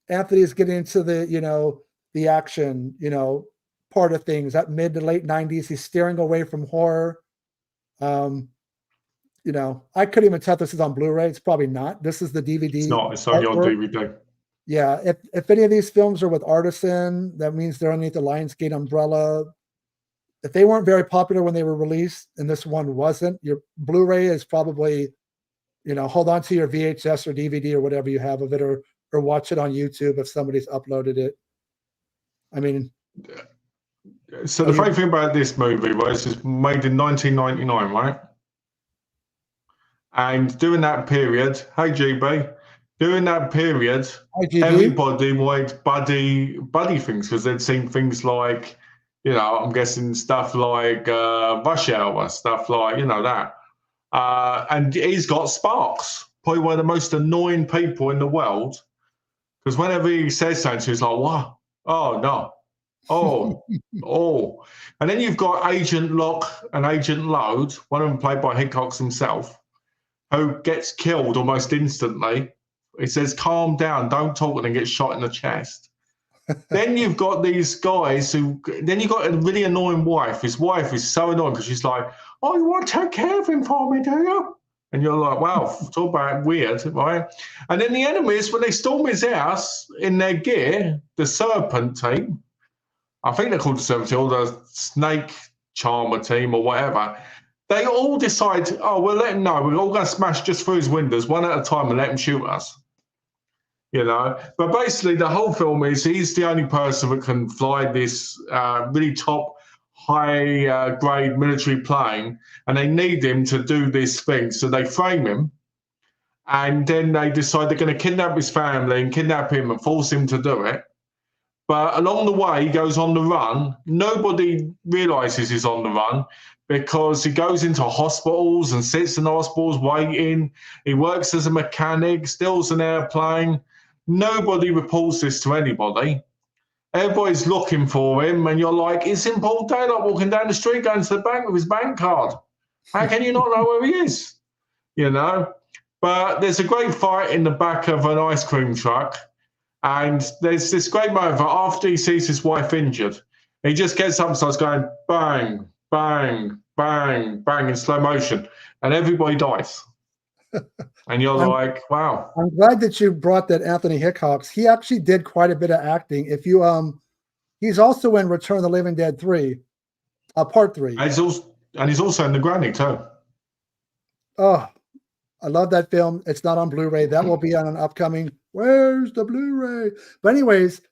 Anthony's getting into the, you know, the action, you know, part of things. At mid to late 90s, he's steering away from horror. You know, I couldn't even tell if this is on Blu-ray. It's probably not. This is the DVD. It's not. It's only on DVD. Yeah, if any of these films are with Artisan, that means they're underneath the Lionsgate umbrella. If they weren't very popular when they were released, and this one wasn't, your Blu-ray is probably, you know, hold on to your VHS or DVD or whatever you have of it, or watch it on YouTube if somebody's uploaded it. I mean, so the funny thing about this movie was it's made in 1999, right? And during that period, hey GB, during that period, everybody wanted buddy things because they'd seen things like, you know, I'm guessing stuff like Rush Hour, stuff like, you know, that. And he's got Sparks, probably one of the most annoying people in the world. Because whenever he says something, he's like, what? Oh, no. Oh, oh. And then you've got Agent Locke and Agent Load, one of them played by Hickox himself, who gets killed almost instantly. He says, calm down, don't talk, and then gets shot in the chest. Then you've got these guys then you've got a really annoying wife. His wife is so annoying because she's like, oh, you want to take care of him for me, do you? And you're like, wow, talk about weird, right? And then the enemies, when they storm his house in their gear, the Serpent team, I think they're called the Serpent team, or the Snake Charmer team or whatever, they all decide, oh, we'll let him know. We're all going to smash just through his windows one at a time and let him shoot us. You know, but basically the whole film is he's the only person that can fly this really top, high grade military plane, and they need him to do this thing. So they frame him, and then they decide they're going to kidnap his family and kidnap him and force him to do it. But along the way, he goes on the run. Nobody realizes he's on the run because he goes into hospitals and sits in hospitals waiting. He works as a mechanic, steals an airplane. Nobody reports this to anybody. Everybody's looking for him, and you're like, it's in broad daylight walking down the street going to the bank with his bank card. How can you not know where he is? You know? But there's a great fight in the back of an ice cream truck. And there's this great moment after he sees his wife injured, he just gets up and starts going bang, bang, bang, bang in slow motion, and everybody dies. And you're like, wow. I'm glad that you brought that Anthony Hickox. He actually did quite a bit of acting. If you he's also in Return of the Living Dead 3, Part 3. And he's also in The Granny too. Oh, I love that film. It's not on Blu-ray. That will be on an upcoming. Where's the Blu-ray? But anyways,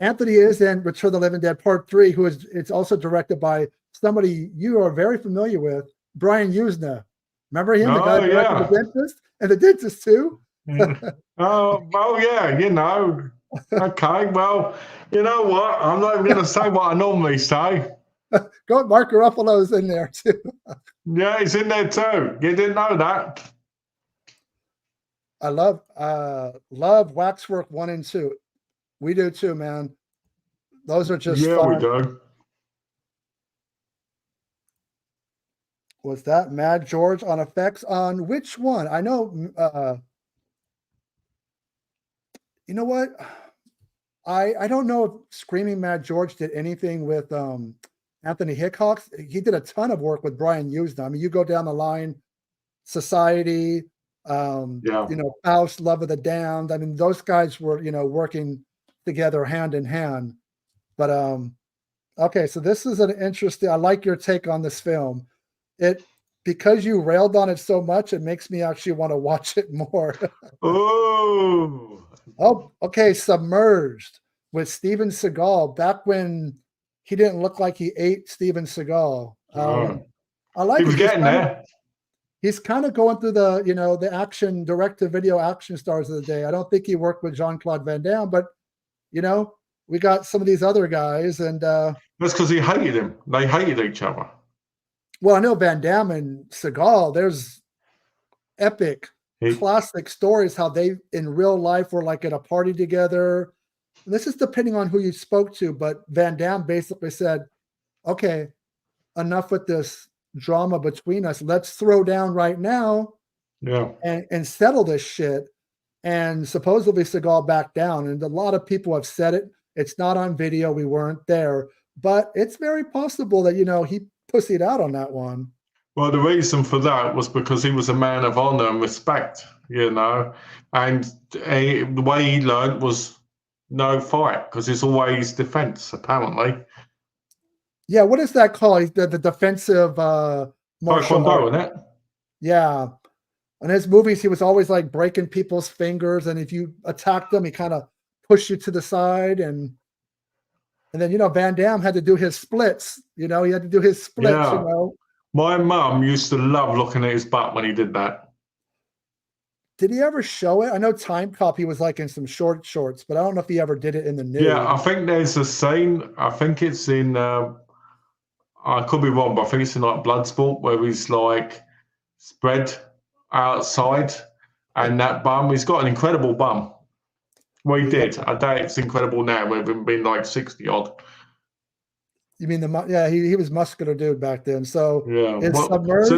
Anthony is in Return of the Living Dead Part 3, it's also directed by somebody you are very familiar with, Brian Usna. Remember him, the guy that directed The Dentist and The Dentist too? Oh, well, yeah, you know. Okay, well, you know what? I'm not even going to say what I normally say. Go, Mark Ruffalo's in there too. Yeah, he's in there too. You didn't know that? I love Waxwork 1 and 2. We do too, man. Those are just fun. We do. Was that Mad George on effects on which one? I know. You know what? I don't know if Screaming Mad George did anything with Anthony Hickox. He did a ton of work with Brian Usna. I mean, you go down the line, Society, you know, Faust, Love of the Damned. I mean, those guys were, you know, working together hand in hand. But okay, so this is an interesting. I like your take on this film. Because you railed on it so much, it makes me actually want to watch it more. Oh, okay. Submerged with Steven Seagal, back when he didn't look like he ate Steven Seagal. I like he was getting there. He's kind of going through the, you know, the action, direct-to-video action stars of the day. I don't think he worked with Jean-Claude Van Damme, but, you know, we got some of these other guys. And that's because he hated him. They hated each other. Well, I know Van Damme and Seagal, there's epic, classic stories how they in real life were like at a party together. And this is depending on who you spoke to, but Van Damme basically said, okay, enough with this drama between us. Let's throw down right now and settle this shit. And supposedly Seagal backed down. And a lot of people have said it. It's not on video. We weren't there. But it's very possible that, you know, he pussied out on that one. Well, the reason for that was because he was a man of honor and respect, you know, and the way he learned was no fight, because it's always defense, apparently. Yeah, what is that called? The defensive martial art, isn't it? Yeah. In his movies, he was always like breaking people's fingers, and if you attacked him, he kind of pushed you to the side, and then, you know, Van Damme had to do his splits. You know, he had to do his splits, you know. My mum used to love looking at his butt when he did that. Did he ever show it? I know Time Cop, he was like in some shorts, but I don't know if he ever did it in the nude. Yeah, I think there's a scene, I think it's in, I could be wrong, but I think it's in like Bloodsport, where he's like spread outside, and that bum, he's got an incredible bum. Well, he did. I doubt it's incredible now, with him being like 60 odd. You mean he was muscular dude back then. So Submerged.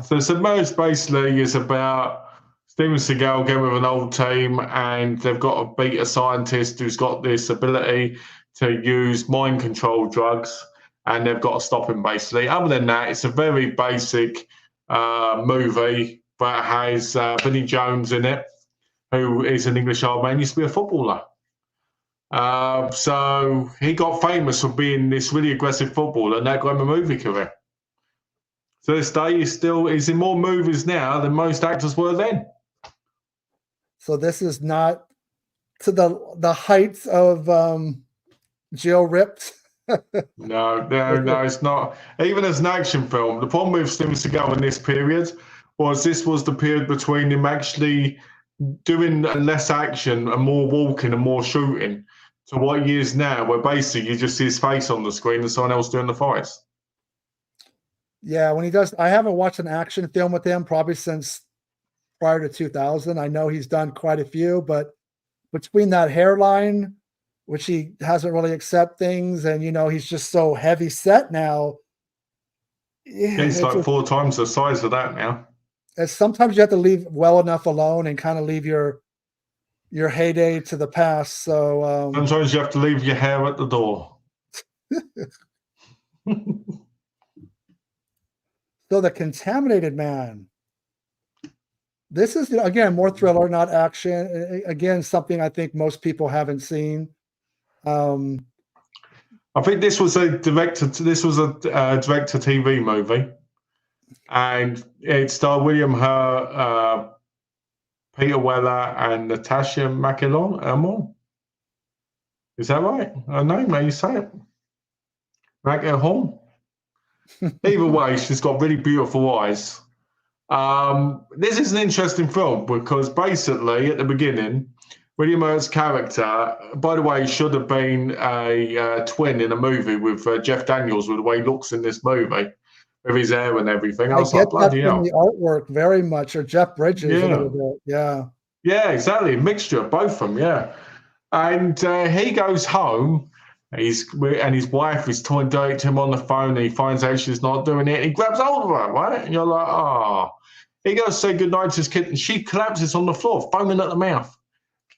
So Submerged basically is about Steven Seagal getting with an old team, and they've got to beat a scientist who's got this ability to use mind control drugs, and they've got to stop him basically. Other than that, it's a very basic movie that has Vinnie Jones in it, who is an English old man, used to be a footballer. So he got famous for being this really aggressive footballer, and that got him a movie career. To this day, he's in more movies now than most actors were then. So this is not to the heights of Jill Ripped. No, it's not. Even as an action film, the problem with Steven Seagal in this period was this was the period between him actually doing less action and more walking and more shooting, to what he is now, where basically you just see his face on the screen and someone else doing the fights. Yeah, when he does, I haven't watched an action film with him probably since prior to 2000. I know he's done quite a few, but between that hairline, which he hasn't really accepted things, and, you know, he's just so heavy set now. Yeah, he's like 4 times the size of that now. Sometimes you have to leave well enough alone and kind of leave your heyday to the past. So sometimes you have to leave your hair at the door. So The Contaminated Man. This is, again, more thriller, not action. Again, something I think most people haven't seen. I think this was a direct-to-TV movie, and it starred William Hurt, Peter Weller, and Natasha McElhone. Is that right? I know, man. You say it. Maggie Hall. Either way, she's got really beautiful eyes. This is an interesting film because basically at the beginning, William Hurt's character, by the way, should have been a twin in a movie with Jeff Daniels, with the way he looks in this movie, with his hair and everything. I was get like, bloody that from hell. the artwork very much, or Jeff Bridges a Yeah. little bit. Yeah. Yeah, exactly. A mixture of both of them, yeah. And he goes home, and his wife is talking dirty to him on the phone, and he finds out she's not doing it, and he grabs hold of her, right? And you're like, oh. He goes to say goodnight to his kid, and she collapses on the floor, foaming at the mouth,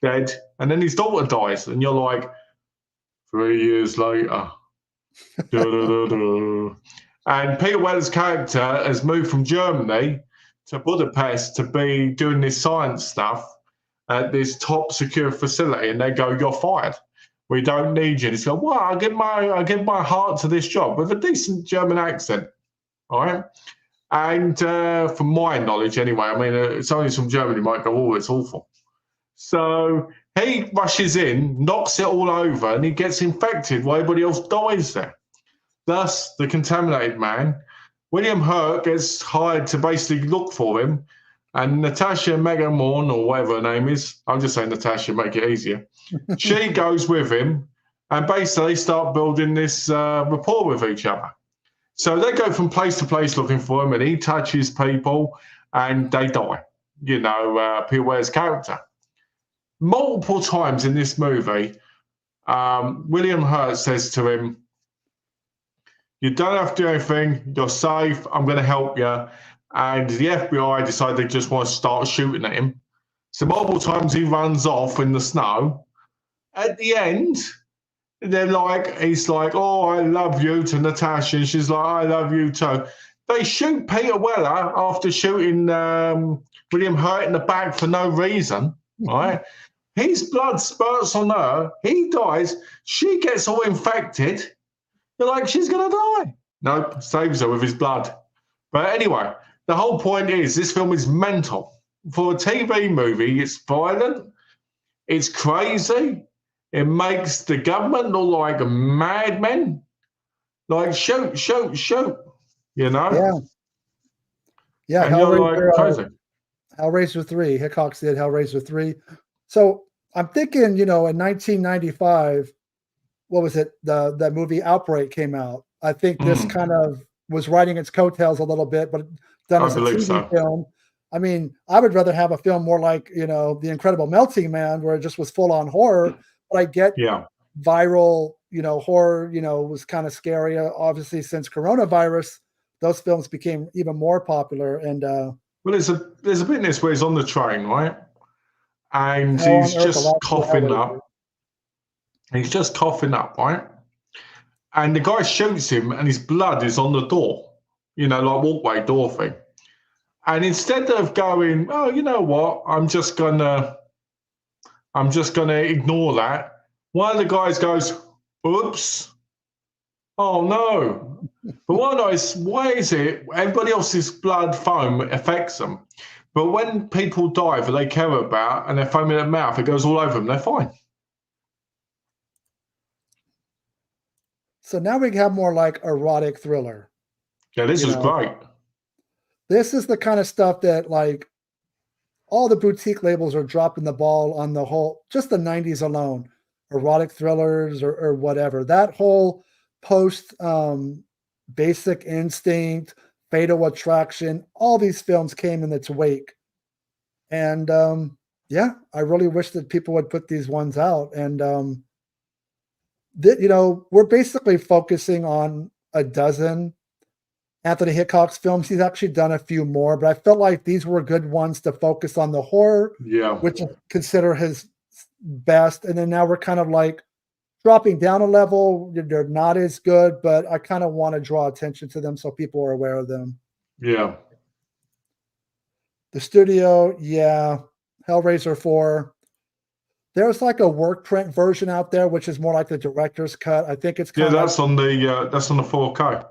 dead. And then his daughter dies, and you're like, 3 years later. And Peter Weller's character has moved from Germany to Budapest to be doing this science stuff at this top secure facility, and they go, "You're fired. We don't need you." And he's going, "Well, I give my heart to this job," with a decent German accent, all right. And from my knowledge, anyway, I mean, it's only from Germany. Might go, "Oh, it's awful." So he rushes in, knocks it all over, and he gets infected while everybody else dies there. Thus, the contaminated man. William Hurt gets hired to basically look for him, and Natasha Megamorn, or whatever her name is, I'm just saying Natasha, make it easier. She goes with him, and basically start building this rapport with each other. So they go from place to place looking for him, and he touches people, and they die. You know, Peter Weir's character. Multiple times in this movie, William Hurt says to him, "You don't have to do anything. You're safe. I'm going to help you." And the FBI decide they just want to start shooting at him. So multiple times he runs off in the snow. At the end, he's like, "Oh, I love you," to Natasha. And she's like, "I love you too." They shoot Peter Weller after shooting William Hurt in the back for no reason, right? His blood spurts on her. He dies. She gets all infected. You're like, she's going to die. Nope, saves her with his blood. But anyway, the whole point is this film is mental. For a TV movie, it's violent, it's crazy, it makes the government look like madmen. Like, shoot, shoot, shoot, you know? Yeah. Yeah, and you're like, crazy. Hellraiser 3. Hickox did Hellraiser 3. So I'm thinking, in 1995, what was it? That movie Outbreak came out. I think this kind of was riding its coattails a little bit, but done as a TV film. I mean, I would rather have a film more like, The Incredible Melting Man, where it just was full on horror. But I get viral, horror, was kind of scary. Obviously, since coronavirus, those films became even more popular. And well, there's a bit in this where he's on the train, right? And he's just coughing up. He's just coughing up, right? And the guy shoots him, and his blood is on the door, like walkway door thing. And instead of going, "Oh, you know what? I'm just gonna ignore that," one of the guys goes, "Oops, oh no." But why is it everybody else's blood foam affects them, but when people die that they care about and they're foaming at the mouth, it goes all over them, they're fine. So now we have more like erotic thriller. Yeah, this is great. This is the kind of stuff that all the boutique labels are dropping the ball on the whole, just the 90s alone, erotic thrillers or whatever. That whole post Basic Instinct, Fatal Attraction, all these films came in its wake. And I really wish that people would put these ones out. And we're basically focusing on a dozen Anthony Hickox films. He's actually done a few more, but I felt like these were good ones to focus on the horror, which I consider his best. And then now we're kind of dropping down a level. They're not as good, but I kind of want to draw attention to them so people are aware of them. Yeah. The studio, Hellraiser 4. There's a work print version out there, which is more like the director's cut. I think it's kind of that's on the 4K.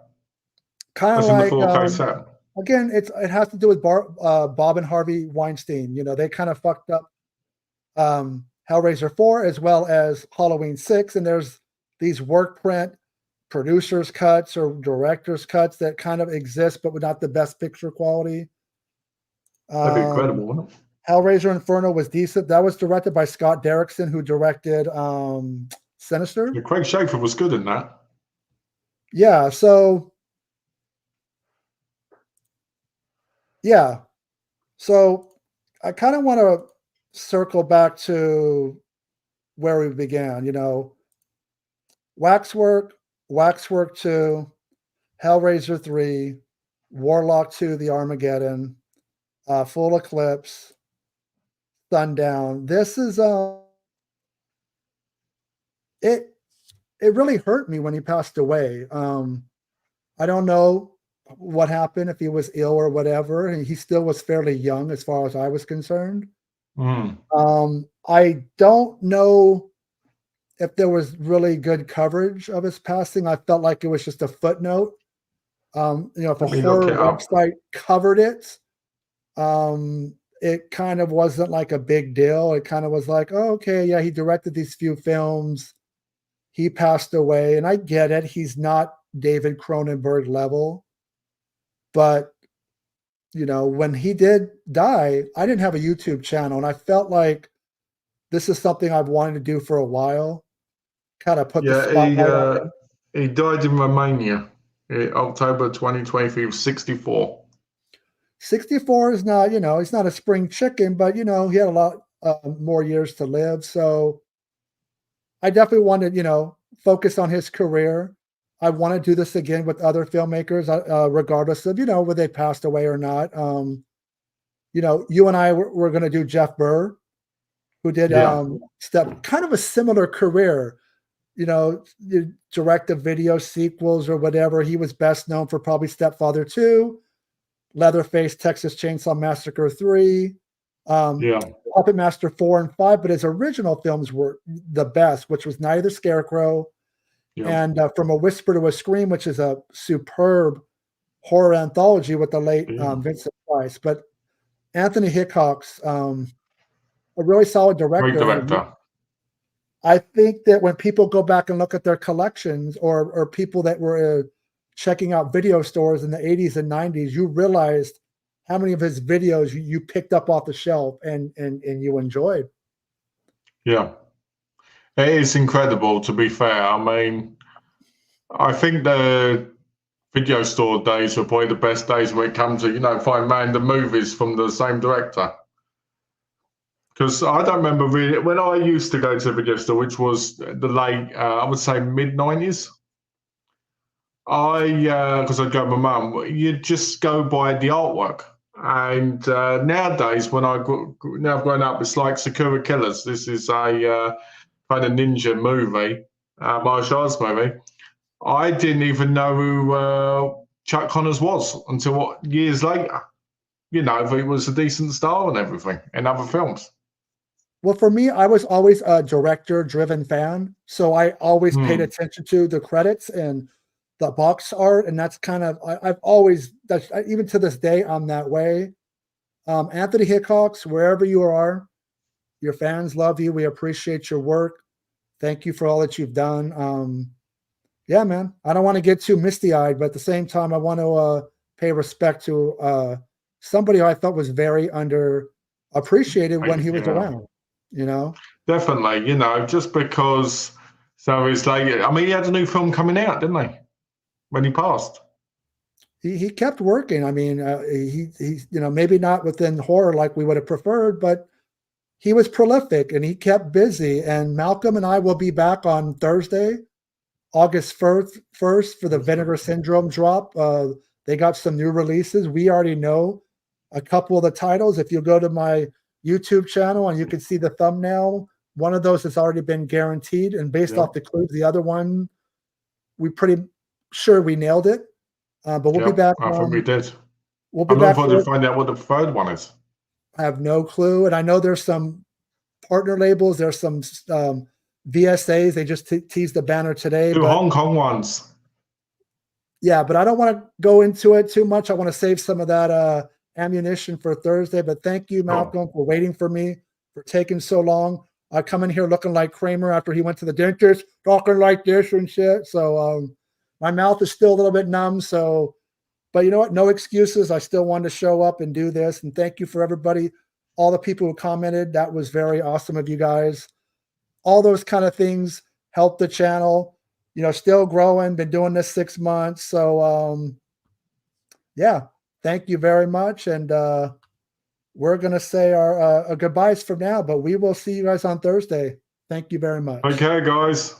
Kind of like the 4K set. Again, it has to do with Bob and Harvey Weinstein. They kind of fucked up Hellraiser 4, as well as Halloween 6. And there's these work print producers cuts or director's cuts that kind of exist, but without the best picture quality. That'd be incredible, wouldn't it? Hellraiser Inferno was decent. That was directed by Scott Derrickson, who directed Sinister. Yeah, Craig Schaefer was good in that. Yeah, so I kind of want to circle back to where we began, you know, Waxwork, Waxwork 2, Hellraiser 3, Warlock 2, the Armageddon, Full Eclipse, Sundown. This is it really hurt me when he passed away. I don't know what happened, if he was ill or whatever, and he still was fairly young as far as I was concerned. I don't know if there was really good coverage of his passing. I felt like it was just a footnote. You know, if a horror website covered it, it kind of wasn't like a big deal. It kind of was like, oh, okay, yeah, he directed these few films. He passed away, and I get it. He's not David Cronenberg level. But, you know, when he did die, I didn't have a YouTube channel, and I felt like this is something I've wanted to do for a while. Kind of put the spotlight on him. He died in Romania in October 2023. He was 64. 64 is not, you know, he's not a spring chicken, but, you know, he had a lot more years to live. So I definitely wanted, you know, focus on his career. I want to do this again with other filmmakers, regardless of, you know, whether they passed away or not. You know, you and I were going to do Jeff Burr, who did kind of a similar career. You know, direct-to-video sequels or whatever. He was best known for probably Stepfather 2, Leatherface, Texas Chainsaw Massacre 3, Puppet Master 4 and 5, but his original films were the best, which was Night of the Scarecrow, and From a Whisper to a Scream, which is a superb horror anthology with the late Vincent Price. But Anthony Hickox, a really solid director. Great director. I think that when people go back and look at their collections, or people that were checking out video stores in the 80s and 90s, you realized how many of his videos you picked up off the shelf and you enjoyed. Yeah. It is incredible, to be fair. I mean, I think the video store days were probably the best days when it comes to, you know, find random movies from the same director. Because I don't remember really, when I used to go to the video store, which was the late, I would say mid-90s, because I'd go with my mum, you'd just go by the artwork. And nowadays, now I've grown up, it's like Sakura Killers. This is a kind of ninja movie, martial arts movie. I didn't even know who Chuck Connors was until years later. You know, he was a decent star and everything in other films. Well, for me, I was always a director-driven fan, so I always paid attention to the credits and the box art, and that's kind of I've always, even to this day, I'm that way. Anthony Hickox, wherever you are, your fans love you. We appreciate your work. Thank you for all that you've done. Yeah, man, I don't want to get too misty-eyed, but at the same time, I want to pay respect to somebody who I thought was very underappreciated when he was around. You know, definitely. You know, just because. So it's like, I mean, he had a new film coming out, didn't he? When he passed, he kept working. I mean, he you know, maybe not within horror like we would have preferred, but he was prolific and he kept busy. And Malcolm and I will be back on Thursday, August 1st for the Vinegar Syndrome drop. They got some new releases. We already know a couple of the titles. If you go to my YouTube channel and you can see the thumbnail, one of those has already been guaranteed. And based off the clues, the other one, we pretty sure we nailed it. But we'll be back. I think we did. We'll be back. I'm looking forward to find out what the third one is. I have no clue. And I know there's some partner labels. There's some VSAs. They just teased the banner today. Two Hong Kong ones. Yeah, but I don't want to go into it too much. I want to save some of that ammunition for Thursday. But thank you, Malcolm, for waiting for me, for taking so long. I come in here looking like Kramer after he went to the dentist, talking like this and shit. So my mouth is still a little bit numb. So, but you know what? No excuses. I still wanted to show up and do this. And thank you for everybody, all the people who commented. That was very awesome of you guys. All those kind of things help the channel. You know, still growing. Been doing this 6 months. So yeah, thank you very much. And we're going to say our goodbyes for now, but we will see you guys on Thursday. Thank you very much. Okay, guys.